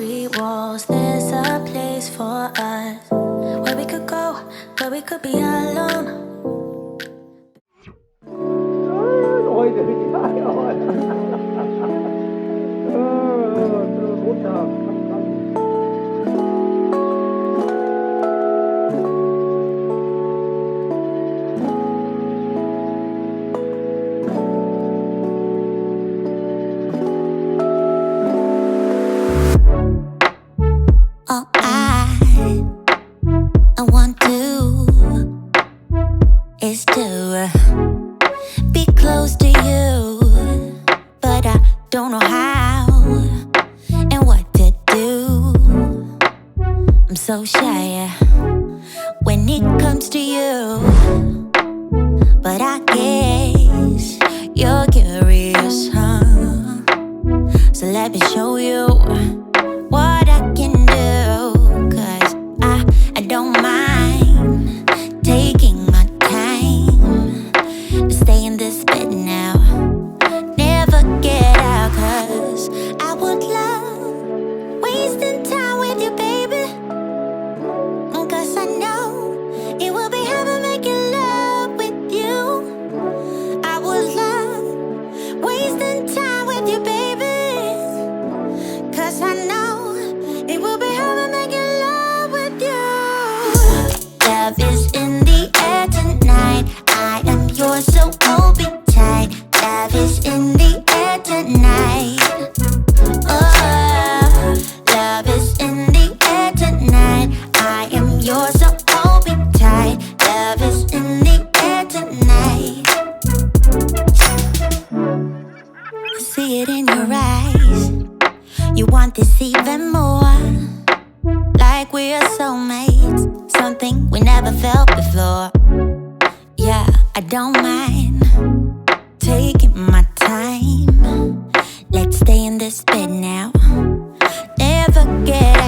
concrete walls. There's a place for us where we could go, where we could be alone. All I want to is to be close to you, but I don't know how and what to do. I'm so shy when it comes to you, but I guess you're curious, huh? So let me show you what I can do, 'cause I don't mind taking my time to stay in this bed now, never get out, 'cause I would love wasting time with you, baby, 'cause I know it will be heaven making love with you. I would love wasting time with you, baby, 'cause I know it will be heaven making love with you. Love is in the air tonight. I am yours, so hold me tight. Love is in the air tonight. Oh, love is in the air tonight. I am yours, so hold me tight. Love is in the air tonight. I see it in your eyes. You want this even more, like we are soulmates, something we never felt before. Yeah, I don't mind taking my time. Let's stay in this bed now, never get